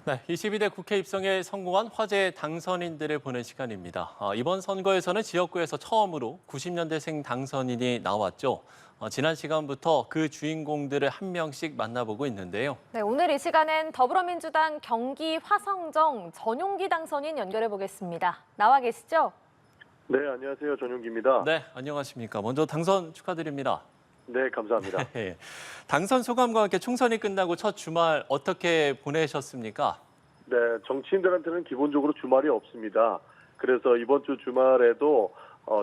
네, 22대 국회 입성에 성공한 화재 당선인들을 보는 시간입니다. 이번 선거에서는 지역구에서 처음으로 90년대생 당선인이 나왔죠. 지난 시간부터 그 주인공들을 한 명씩 만나보고 있는데요. 네, 오늘 이 시간엔 더불어민주당 경기 화성정 전용기 당선인 연결해 보겠습니다. 나와 계시죠? 네, 안녕하세요. 전용기입니다. 네, 안녕하십니까. 먼저 당선 축하드립니다. 네, 감사합니다. 예, 당선 소감과 함께 총선이 끝나고 첫 주말 어떻게 보내셨습니까? 네, 정치인들한테는 기본적으로 주말이 없습니다. 그래서 이번 주 주말에도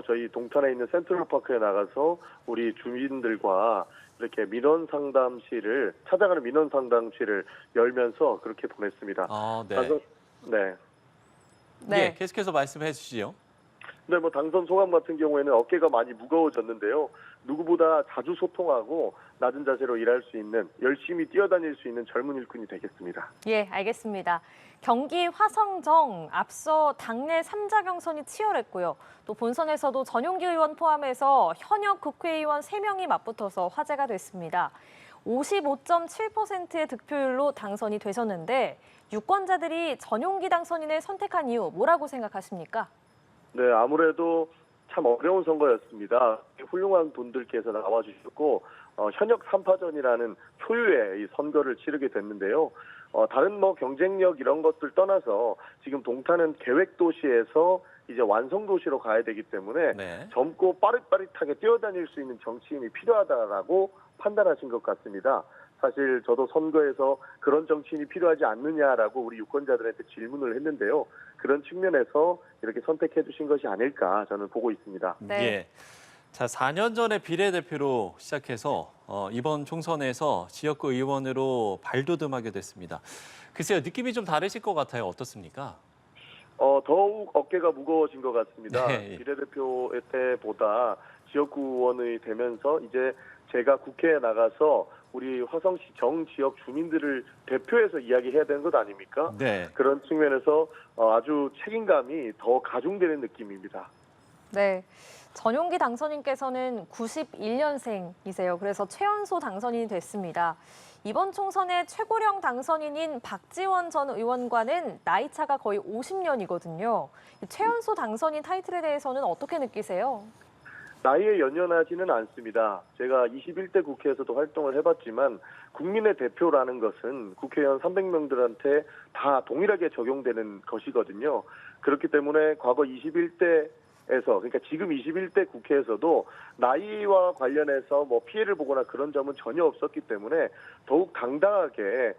저희 동탄에 있는 센트럴파크에 나가서 우리 주민들과 이렇게 민원 상담실을 찾아가는 민원 상담실을 열면서 그렇게 보냈습니다. 네. 네. 예, 계속해서 말씀해 주시죠. 네, 뭐 당선 소감 같은 경우에는 어깨가 많이 무거워졌는데요. 누구보다 자주 소통하고 낮은 자세로 일할 수 있는, 열심히 뛰어다닐 수 있는 젊은 일꾼이 되겠습니다. 예, 알겠습니다. 경기 화성정 앞서 당내 3자 경선이 치열했고요. 또 본선에서도 전용기 의원 포함해서 현역 국회의원 3명이 맞붙어서 화제가 됐습니다. 55.7%의 득표율로 당선이 되셨는데 유권자들이 전용기 당선인을 선택한 이유 뭐라고 생각하십니까? 네, 아무래도 참 어려운 선거였습니다. 훌륭한 분들께서 나와주셨고 현역 3파전이라는 초유의 이 선거를 치르게 됐는데요. 다른 뭐 경쟁력 이런 것들 떠나서 지금 동탄은 계획 도시에서 이제 완성 도시로 가야 되기 때문에 네. 젊고 빠릿빠릿하게 뛰어다닐 수 있는 정치인이 필요하다라고 판단하신 것 같습니다. 사실 저도 선거에서 그런 정치인이 필요하지 않느냐라고 우리 유권자들한테 질문을 했는데요. 그런 측면에서 이렇게 선택해 주신 것이 아닐까 저는 보고 있습니다. 네. 예. 자, 4년 전에 비례대표로 시작해서 이번 총선에서 지역구 의원으로 발돋움하게 됐습니다. 글쎄요, 느낌이 좀 다르실 것 같아요. 어떻습니까? 더욱 어깨가 무거워진 것 같습니다. 네. 비례대표 때보다 지역구 의원이 되면서 이제 제가 국회에 나가서 우리 화성시 정 지역 주민들을 대표해서 이야기해야 되는 것 아닙니까? 네. 그런 측면에서 아주 책임감이 더 가중되는 느낌입니다. 네. 전용기 당선인께서는 91년생이세요. 그래서 최연소 당선인이 됐습니다. 이번 총선의 최고령 당선인인 박지원 전 의원과는 나이 차가 거의 50년이거든요. 최연소 당선인 타이틀에 대해서는 어떻게 느끼세요? 나이에 연연하지는 않습니다. 제가 21대 국회에서도 활동을 해봤지만 국민의 대표라는 것은 국회의원 300명들한테 다 동일하게 적용되는 것이거든요. 그렇기 때문에 과거 21대에서 그러니까 지금 21대 국회에서도 나이와 관련해서 뭐 피해를 보거나 그런 점은 전혀 없었기 때문에 더욱 당당하게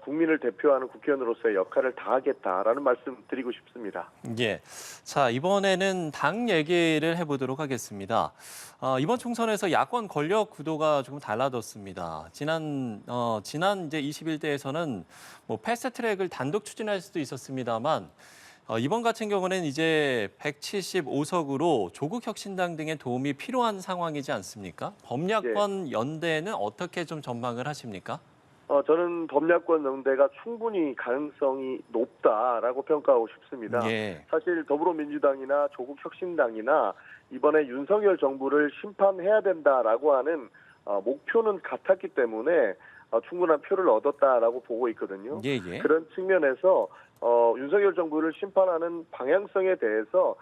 국민을 대표하는 국회의원으로서의 역할을 다하겠다라는 말씀 드리고 싶습니다. 예. 자, 이번에는 당 얘기를 해보도록 하겠습니다. 이번 총선에서 야권 권력 구도가 조금 달라졌습니다. 지난 이제 21대에서는 뭐 패스트트랙을 단독 추진할 수도 있었습니다만 이번 같은 경우는 이제 175석으로 조국혁신당 등의 도움이 필요한 상황이지 않습니까? 범야권 연대는 어떻게 좀 전망을 하십니까? 저는 범야권 연대가 충분히 가능성이 높다라고 평가하고 싶습니다. 예. 사실 더불어민주당이나 조국혁신당이나 이번에 윤석열 정부를 심판해야 된다라고 하는 목표는 같았기 때문에 충분한 표를 얻었다라고 보고 있거든요. 예, 예. 그런 측면에서 윤석열 정부를 심판하는 방향성에 대해서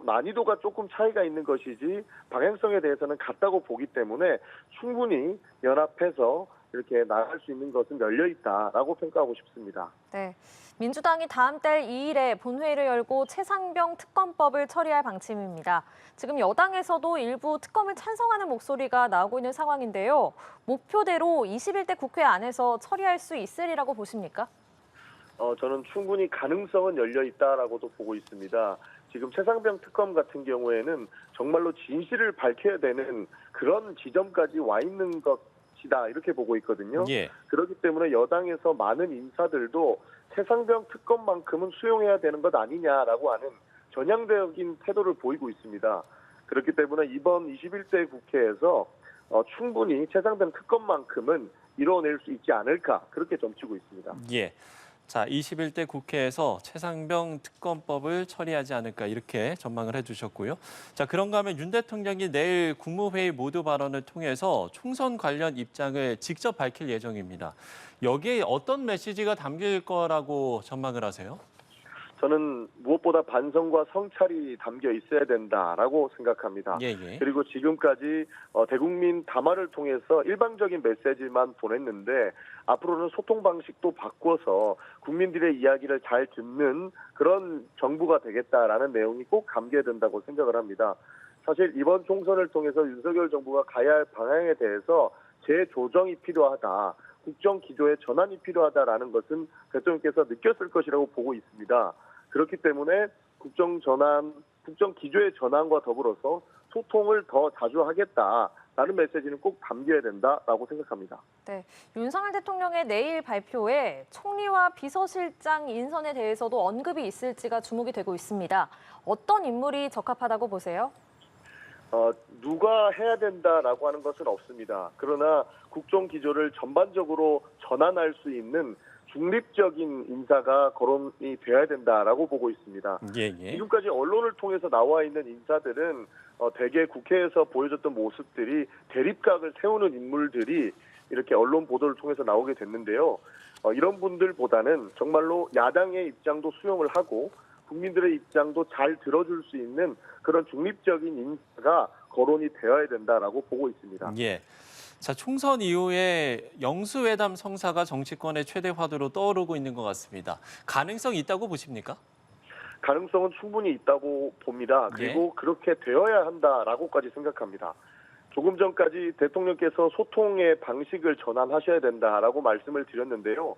난이도가 조금 차이가 있는 것이지 방향성에 대해서는 같다고 보기 때문에 충분히 연합해서 이렇게 나갈 수 있는 것은 열려 있다라고 평가하고 싶습니다. 네. 민주당이 다음 달 2일에 본회의를 열고 최상병 특검법을 처리할 방침입니다. 지금 여당에서도 일부 특검을 찬성하는 목소리가 나오고 있는 상황인데요. 목표대로 21대 국회 안에서 처리할 수 있으리라고 보십니까? 저는 충분히 가능성은 열려 있다라고도 보고 있습니다. 지금 최상병 특검 같은 경우에는 정말로 진실을 밝혀야 되는 그런 지점까지 와 있는 것이다 이렇게 보고 있거든요. 예. 그렇기 때문에 여당에서 많은 인사들도 최상병 특검만큼은 수용해야 되는 것 아니냐라고 하는 전향적인 태도를 보이고 있습니다. 그렇기 때문에 이번 21대 국회에서 충분히 최상병 특검만큼은 이뤄낼 수 있지 않을까 그렇게 점치고 있습니다. 예. 자, 21대 국회에서 최상병 특검법을 처리하지 않을까 이렇게 전망을 해주셨고요. 자, 그런가 하면 윤 대통령이 내일 국무회의 모두 발언을 통해서 총선 관련 입장을 직접 밝힐 예정입니다. 여기에 어떤 메시지가 담길 거라고 전망을 하세요? 저는 무엇보다 반성과 성찰이 담겨 있어야 된다라고 생각합니다. 예, 예. 그리고 지금까지 대국민 담화를 통해서 일방적인 메시지만 보냈는데 앞으로는 소통 방식도 바꿔서 국민들의 이야기를 잘 듣는 그런 정부가 되겠다라는 내용이 꼭 담겨야 된다고 생각을 합니다. 사실 이번 총선을 통해서 윤석열 정부가 가야 할 방향에 대해서 재조정이 필요하다. 국정 기조의 전환이 필요하다라는 것은 대통령께서 느꼈을 것이라고 보고 있습니다. 그렇기 때문에 국정 기조의 전환과 더불어서 소통을 더 자주 하겠다라는 메시지는 꼭 담겨야 된다라고 생각합니다. 네, 윤석열 대통령의 내일 발표에 총리와 비서실장 인선에 대해서도 언급이 있을지가 주목이 되고 있습니다. 어떤 인물이 적합하다고 보세요? 누가 해야 된다라고 하는 것은 없습니다. 그러나 국정 기조를 전반적으로 전환할 수 있는 중립적인 인사가 거론이 되어야 된다라고 보고 있습니다. 예, 예. 지금까지 언론을 통해서 나와 있는 인사들은 대개 국회에서 보여줬던 모습들이 대립각을 세우는 인물들이 이렇게 언론 보도를 통해서 나오게 됐는데요. 이런 분들보다는 정말로 야당의 입장도 수용을 하고 국민들의 입장도 잘 들어줄 수 있는 그런 중립적인 인사가 거론이 되어야 된다라고 보고 있습니다. 예. 자, 총선 이후에 영수회담 성사가 정치권의 최대 화두로 떠오르고 있는 것 같습니다. 가능성이 있다고 보십니까? 가능성은 충분히 있다고 봅니다. 그리고 그렇게 되어야 한다라고까지 생각합니다. 조금 전까지 대통령께서 소통의 방식을 전환하셔야 된다라고 말씀을 드렸는데요.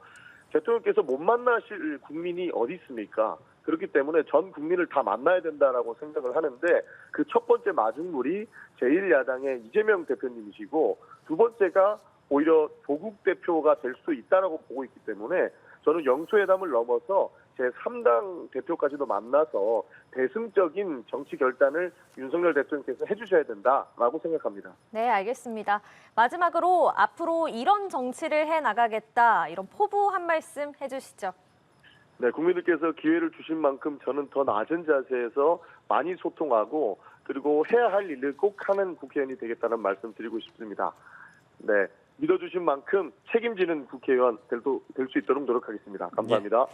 대통령께서 못 만나실 국민이 어디 있습니까? 그렇기 때문에 전 국민을 다 만나야 된다라고 생각을 하는데 그 첫 번째 마중물이 제1야당의 이재명 대표님이시고 두 번째가 오히려 조국 대표가 될 수 있다라고 보고 있기 때문에 저는 영수회담을 넘어서 제3당 대표까지도 만나서 대승적인 정치 결단을 윤석열 대통령께서 해주셔야 된다라고 생각합니다. 네, 알겠습니다. 마지막으로 앞으로 이런 정치를 해나가겠다, 이런 포부 한 말씀 해주시죠. 네, 국민들께서 기회를 주신 만큼 저는 더 낮은 자세에서 많이 소통하고 그리고 해야 할 일을 꼭 하는 국회의원이 되겠다는 말씀 드리고 싶습니다. 네, 믿어주신 만큼 책임지는 국회의원 될 수 있도록 노력하겠습니다. 감사합니다.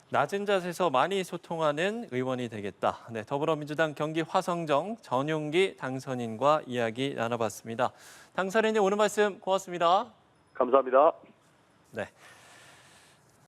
낮은 자세에서 많이 소통하는 의원이 되겠다. 네, 더불어민주당 경기 화성정 전용기 당선인과 이야기 나눠봤습니다. 당선인님 오늘 말씀 고맙습니다. 감사합니다. 네.